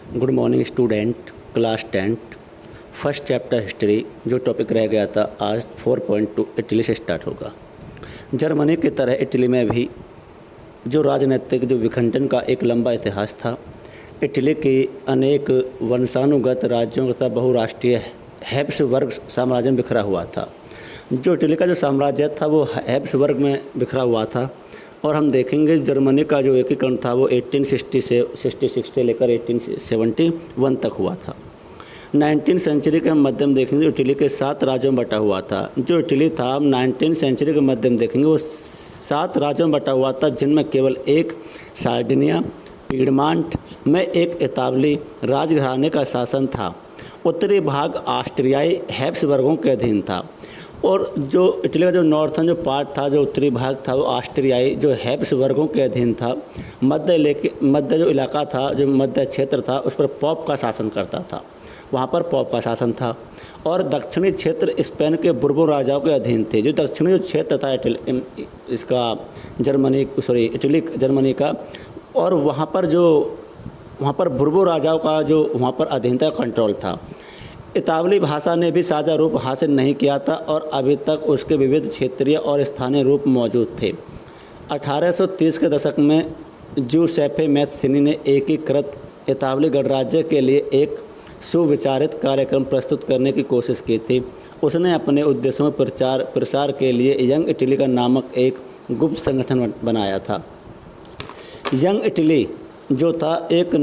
Good morning student, class 10th first chapter history. जो topic रह गया था आज 4.2 इटली से स्टार्ट होगा। जर्मनी की तरह इटली में भी जो राजनीतिक जो विखंडन का एक लंबा इतिहास था। इटली के अनेक वंशानुगत राज्यों तथा बहुराष्ट्रीय हैब्सबर्ग साम्राज्य में बिखरा हुआ था। जो इटली का जो साम्राज्य था वो हैब्सबर्ग में बिखरा हुआ था। और हम देखेंगे जर्मनी का जो एकीकरण था वो 1866 से लेकर 1871 तक हुआ था। 19th सेंचुरी के मध्यम देखेंगे इटली के 7 राज्यों में बटा हुआ था। जो इटली था 19th सेंचुरी के मध्यम देखेंगे वो 7 राज्यों में बटा हुआ था, जिनमें केवल एक सार्डिनिया पीडमांट में एक इतालवी राजघराने का शासन था। उत्तरी भाग ऑस्ट्रियाई हैब्सबर्गों के अधीन था। और जो इटली का जो नॉर्थन जो पार्ट था, जो उत्तरी भाग था वो ऑस्ट्रियाई जो हैब्सबर्गों के अधीन था। मध्य जो इलाका था, जो मध्य क्षेत्र था, उस पर पॉप का शासन करता था, वहाँ पर पॉप का शासन था। और दक्षिणी क्षेत्र स्पेन के बुर्बोन राजाओं के अधीन थे। जो दक्षिणी जो क्षेत्र था इटली जर्मनी का, और वहाँ पर बुर्बोन राजाओं का जो वहाँ पर अधीनता कंट्रोल था। इतालवी भाषा ने भी साझा रूप हासिल नहीं किया था और अभी तक उसके विविध क्षेत्रीय और स्थानीय रूप मौजूद थे। 1830 के दशक में जूसेप्पे मैत्सिनी ने एकीकृत इतालवी गणराज्य के लिए एक सुविचारित कार्यक्रम प्रस्तुत करने की कोशिश की थी। उसने अपने उद्देश्यों में प्रसार के लिए यंग इटली का नामक एक गुप्त संगठन बनाया था। यंग इटली जो था एक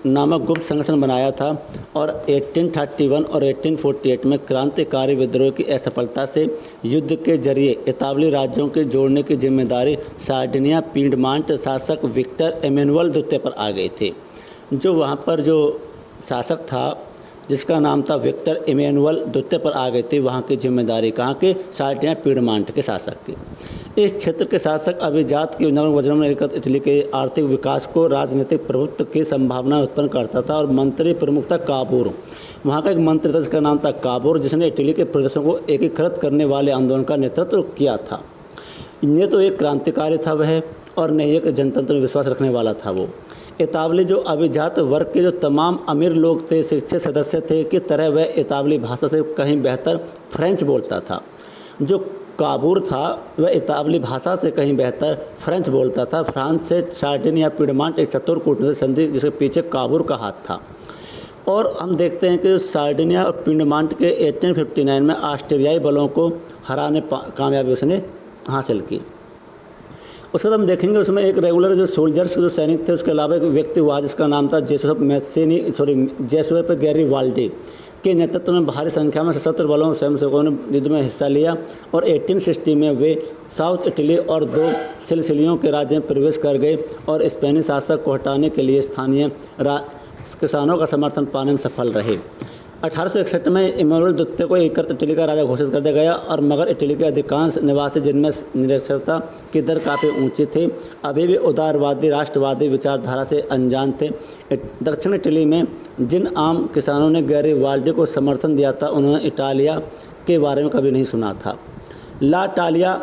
नामक गुप्त संगठन बनाया था। और 1831 और 1848 में क्रांतिकारी विद्रोह की असफलता से युद्ध के जरिए इतालवी राज्यों के जोड़ने की जिम्मेदारी सार्डिनिया पीडमांट शासक विक्टर एमेनुअल द्वितीय पर आ गई थी। जो वहाँ पर जो शासक था जिसका नाम था विक्टर एमेनुअल द्वितीय पर आ गई थी वहाँ की जिम्मेदारी, कहाँ के सार्डिनिया पीडमांट के शासक की। इस क्षेत्र के शासक अभिजात की वजह में इटली के आर्थिक विकास को राजनीतिक प्रभुत्व की संभावना उत्पन्न करता था। और मंत्री प्रमुख था काबूर, वहाँ का एक मंत्री था जिसका नाम था काबूर, जिसने इटली के प्रदेशों को एकीकृत करने वाले आंदोलन का नेतृत्व किया था। ये तो एक क्रांतिकारी था वह, और न एक जनतंत्र में विश्वास रखने वाला था वो। इतालवी जो अभिजात वर्ग के जो तमाम अमीर लोग थे, शिक्षित सदस्य थे की तरह वह इतालवी भाषा से कहीं बेहतर फ्रेंच बोलता था। जो काबूर था वह इतालवी भाषा से कहीं बेहतर फ्रेंच बोलता था। फ्रांस से सार्डिनिया पीडमांट एक चतुर कूटनीतिक संधि जिसके पीछे काबूर का हाथ था। और हम देखते हैं कि सार्डिनिया और पीडमांट के 1859 में ऑस्ट्रियाई बलों को हराने कामयाबी उसने हासिल की। उसके बाद हम देखेंगे उसमें एक रेगुलर जो सोल्जर्स जो सैनिक थे, उसके अलावा एक व्यक्ति हुआ जिसका नाम था जेसुएप गैरिबाल्डी के नेतृत्व में भारी संख्या में सशस्त्र बलों और स्वयंसेवकों ने युद्ध में हिस्सा लिया। और 1860 में वे साउथ इटली और 2 सिसिलियों के राज्य में प्रवेश कर गए और स्पेनी शासक को हटाने के लिए स्थानीय किसानों का समर्थन पाने में सफल रहे। 1861 में इमैनुअल द्वितीय को एकीकृत इटली का राजा घोषित कर दिया गया। और मगर इटली के अधिकांश निवासी जिनमें निरक्षरता की दर काफ़ी ऊंची थी, अभी भी उदारवादी राष्ट्रवादी विचारधारा से अनजान थे। दक्षिण इटली में जिन आम किसानों ने गैरिबाल्डी को समर्थन दिया था उन्होंने इटालिया के बारे में कभी नहीं सुना था। ला टालिया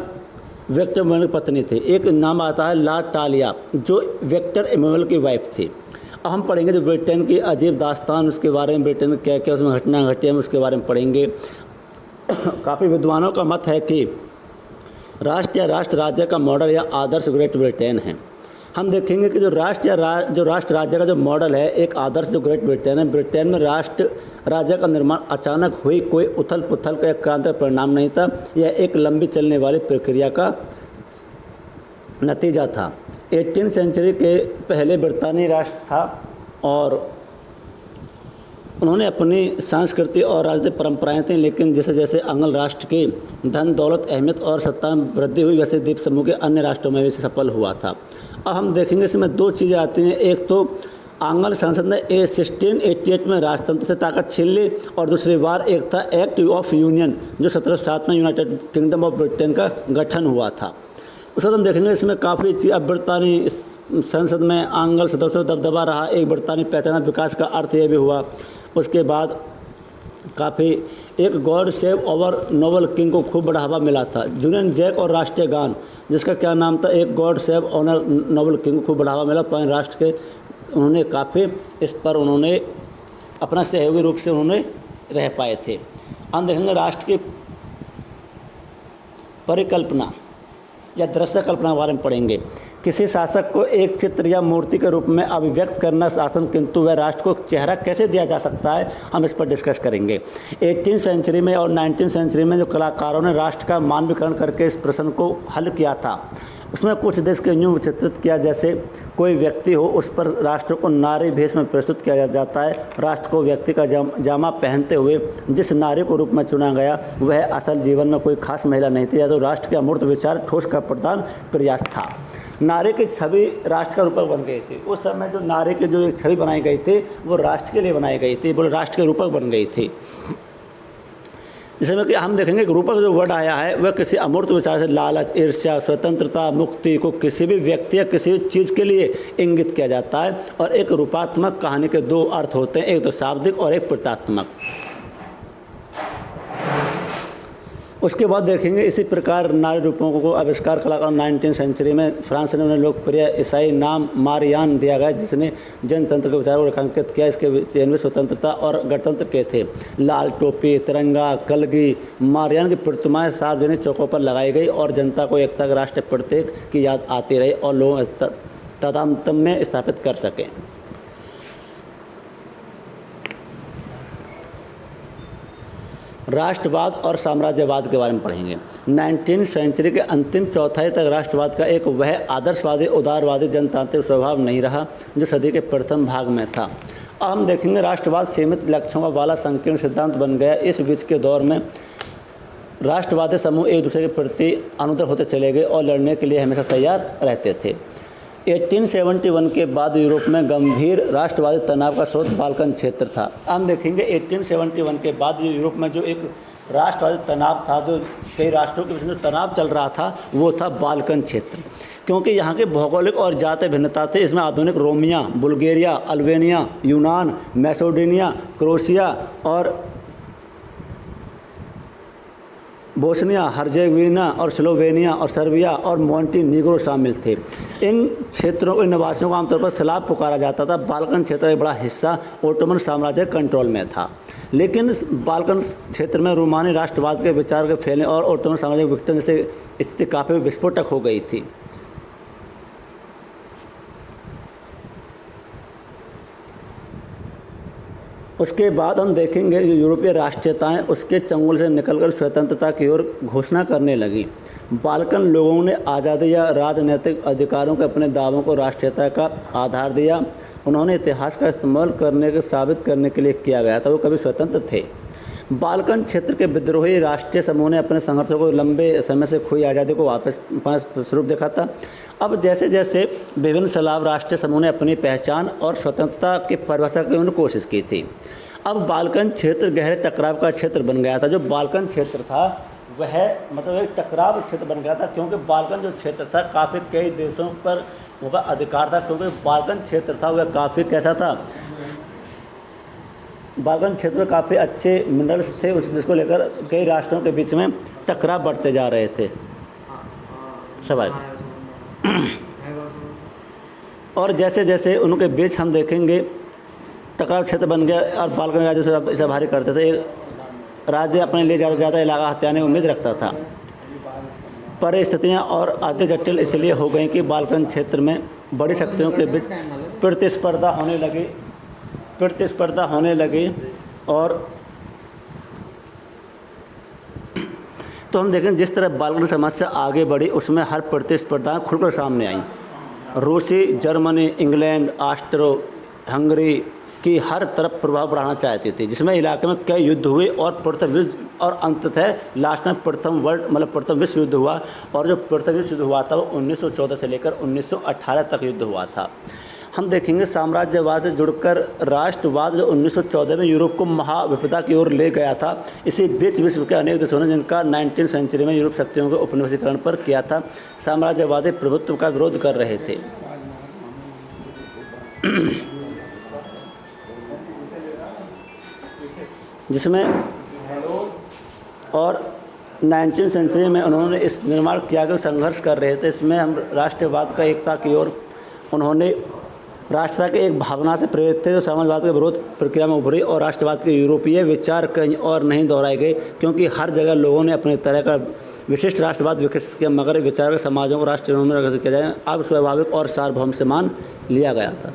विक्टर एमेनुअल की पत्नी थी। एक नाम आता है ला टालिया जो विक्टर एमेनुअल की वाइफ थी। अब हम पढ़ेंगे जो ब्रिटेन की अजीब दास्तान, उसके बारे में ब्रिटेन में क्या क्या उसमें घटना घटी है उसके बारे में पढ़ेंगे। काफ़ी विद्वानों का मत है कि राष्ट्र राज्य का मॉडल या आदर्श ग्रेट ब्रिटेन है। हम देखेंगे कि जो राष्ट्र राज्य का जो मॉडल है, एक आदर्श जो ग्रेट ब्रिटेन है। ब्रिटेन में राष्ट्र राज्य का निर्माण अचानक हुई कोई उथल पुथल का एक क्रांति का परिणाम नहीं था, यह एक लंबी चलने वाली प्रक्रिया का नतीजा था। 18th सेंचुरी के पहले ब्रितानी राष्ट्र था और उन्होंने अपनी संस्कृति और राजनीतिक परंपराएं थीं, लेकिन जैसे जैसे आंग्ल राष्ट्र की धन दौलत अहमियत और सत्ता में वृद्धि हुई वैसे द्वीप समूह के अन्य राष्ट्रों में भी सफल हुआ था। अब हम देखेंगे इसमें 2 चीज़ें आती हैं। एक तो आंग्ल संसद ने 1688 में राजतंत्र से ताकत छीन ली, और दूसरी बार एक था एक्ट ऑफ यूनियन जो 1707 में यूनाइटेड किंगडम ऑफ ब्रिटेन का गठन हुआ था। उसके बाद हम देखेंगे इसमें काफ़ी चीज़। अब ब्रितानी संसद में आंग्ल सदस्यों दबदबा रहा, एक ब्रितानी पहचान विकास का अर्थ यह भी हुआ। उसके बाद काफ़ी एक God save over Nobel king को खूब बढ़ावा मिला था। यूनियन जैक और राष्ट्रीय गान जिसका क्या नाम था, एक God save honour noble king को खूब बढ़ावा मिला। पहले राष्ट्र के उन्होंने काफ़ी इस पर उन्होंने अपना सहयोगी रूप से उन्होंने रह पाए थे। हम देखेंगे राष्ट्र की परिकल्पना या दृश्य कल्पना के बारे में पढ़ेंगे। किसी शासक को एक चित्र या मूर्ति के रूप में अभिव्यक्त करना शासन, किंतु वह राष्ट्र को चेहरा कैसे दिया जा सकता है, हम इस पर डिस्कस करेंगे। 18वीं सेंचुरी में और 19वीं सेंचुरी में जो कलाकारों ने राष्ट्र का मानवीकरण करके इस प्रश्न को हल किया था, उसमें कुछ देश के यूँ चित्रित किया जैसे कोई व्यक्ति हो, उस पर राष्ट्र को नारी भेष में प्रस्तुत किया जाता है। राष्ट्र को व्यक्ति का जामा पहनते हुए जिस नारी को रूप में चुना गया वह असल जीवन में कोई खास महिला नहीं थी, या तो राष्ट्र के अमूर्त विचार ठोस का प्रदान प्रयास था। नारी की छवि राष्ट्र का रूपक बन गई थी। उस समय जो नारी की जो एक छवि बनाई गई थी वो राष्ट्र के लिए बनाई गई थी, वो राष्ट्र के रूपक बन गई थी। जिसमें कि हम देखेंगे कि रूपक जो वर्ड आया है वह किसी अमूर्त विचार से लालच, ईर्ष्या, स्वतंत्रता, मुक्ति को किसी भी व्यक्ति या किसी भी चीज़ के लिए इंगित किया जाता है। और एक रूपात्मक कहानी के दो अर्थ होते हैं, एक तो शाब्दिक और एक प्रतीकात्मक। उसके बाद देखेंगे इसी प्रकार नारी रूपों को आविष्कार कलाकार 19वीं सेंचुरी में फ्रांस ने उन्हें लोकप्रिय ईसाई नाम मारियान दिया गया, जिसने जनतंत्र के विचारों को रेखांकित किया। इसके चयन में स्वतंत्रता और गणतंत्र के थे। लाल टोपी, तिरंगा, कलगी, मारियान की प्रतिमाएं सार्वजनिक चौकों पर लगाई गई और जनता को एकता के राष्ट्रीय प्रतीक की याद आती रही और लोग तादात्म्य स्थापित कर सकें। राष्ट्रवाद और साम्राज्यवाद के बारे में पढ़ेंगे। 19वीं सेंचुरी के अंतिम चौथाई तक राष्ट्रवाद का एक वह आदर्शवादी, उदारवादी, जनतांत्रिक स्वभाव नहीं रहा जो सदी के प्रथम भाग में था। अब हम देखेंगे राष्ट्रवाद सीमित लक्ष्यों वाला संकीर्ण सिद्धांत बन गया। इस बीच के दौर में राष्ट्रवादी समूह एक दूसरे के प्रति अनुदर होते चले गए और लड़ने के लिए हमेशा तैयार रहते थे। 1871 के बाद यूरोप में गंभीर राष्ट्रवादी तनाव का स्रोत बाल्कन क्षेत्र था। हम देखेंगे 1871 के बाद यूरोप में जो एक राष्ट्रवादी तनाव था, जो कई राष्ट्रों के बीच में तनाव चल रहा था, वो था बाल्कन क्षेत्र। क्योंकि यहाँ के भौगोलिक और जातीय भिन्नता थे। इसमें आधुनिक रोमिया, बुल्गारिया, अल्बेनिया, यूनान, मैसेडोनिया, क्रोएशिया और बोस्निया हर्जेगोविना और स्लोवेनिया और सर्बिया और मॉन्टीनीग्रो शामिल थे। इन क्षेत्रों के निवासियों को आमतौर पर स्लाव पुकारा जाता था। बाल्कन क्षेत्र का एक बड़ा हिस्सा ओटोमन साम्राज्य कंट्रोल में था, लेकिन बाल्कन क्षेत्र में रोमानी राष्ट्रवाद के विचार के फैलने और ओटोमन साम्राज्य के विघटन से स्थिति काफ़ी विस्फोटक हो गई थी। उसके बाद हम देखेंगे जो यूरोपीय राष्ट्रीयताएं उसके चंगुल से निकलकर स्वतंत्रता की ओर घोषणा करने लगी। बाल्कन लोगों ने आज़ादी या राजनीतिक अधिकारों के अपने दावों को राष्ट्रीयता का आधार दिया। उन्होंने इतिहास का इस्तेमाल करने के साबित करने के लिए किया गया था वो कभी स्वतंत्र थे। बाल्कन क्षेत्र के विद्रोही राष्ट्रीय समूह ने अपने संघर्षों को लंबे समय से खोई आज़ादी को वापस स्वरूप देखा था। अब जैसे जैसे विभिन्न स्लाव राष्ट्रीय समूह ने अपनी पहचान और स्वतंत्रता की परिभाषा करने की कोशिश की थी। अब बाल्कन क्षेत्र गहरे टकराव का क्षेत्र बन गया था। जो बाल्कन क्षेत्र था वह मतलब एक टकराव क्षेत्र बन गया था, क्योंकि बाल्कन जो क्षेत्र था काफ़ी कई देशों पर वह अधिकार था। क्योंकि बाल्कन क्षेत्र था वह काफ़ी कैसा था, बाल्कन क्षेत्र में काफ़ी अच्छे मिनरल्स थे, उस जिसको लेकर कई राष्ट्रों के बीच में टकराव बढ़ते जा रहे थे। सवाल और जैसे जैसे उनके बीच हम देखेंगे टकराव क्षेत्र बन गया और बाल्कन राज्यों से इसे भारी करते थे। राज्य अपने लिए ज़्यादा इलाका हथियाने की उम्मीद रखता था। परिस्थितियाँ और अति जटिल इसलिए हो गई कि बाल्कन क्षेत्र में बड़ी शक्तियों के बीच प्रतिस्पर्धा होने लगी और तो हम देखें जिस तरह बाल्कन समस्या आगे बढ़ी उसमें हर प्रतिस्पर्धा खुलकर सामने आई। रूसी, जर्मनी, इंग्लैंड, ऑस्ट्रो हंगरी की हर तरफ प्रभाव बढ़ाना चाहती थी, जिसमें इलाके में कई युद्ध हुए और प्रथम युद्ध और अंततः लास्ट में प्रथम विश्व युद्ध हुआ। और जो प्रथम विश्व युद्ध हुआ था वो 1914 से लेकर 1918 तक युद्ध हुआ था। हम देखेंगे साम्राज्यवाद से जुड़कर राष्ट्रवाद जो 1914 में यूरोप को महाविपदा की ओर ले गया था। इसी बीच विश्व के अनेक देशों ने जिनका 19वीं सेंचुरी में यूरोप शक्तियों के उपनिवेशीकरण पर किया था, साम्राज्यवादी प्रभुत्व का विरोध कर रहे थे। जिसमें और 19वीं सेंचुरी में उन्होंने इस निर्माण किया कि संघर्ष कर रहे थे। इसमें हम राष्ट्रवाद का एकता की ओर उन्होंने राष्ट्रता के एक भावना से प्रेरित थे जो समाजवाद के विरोध प्रक्रिया में उभरी और राष्ट्रवाद के यूरोपीय विचार कहीं और नहीं दोहराए गए, क्योंकि हर जगह लोगों ने अपने तरह का विशिष्ट राष्ट्रवाद विकसित किया, मगर विचार के समाजों को राष्ट्रों में विकसित किया जाए अब स्वाभाविक और सार्वभौम से मान लिया गया था।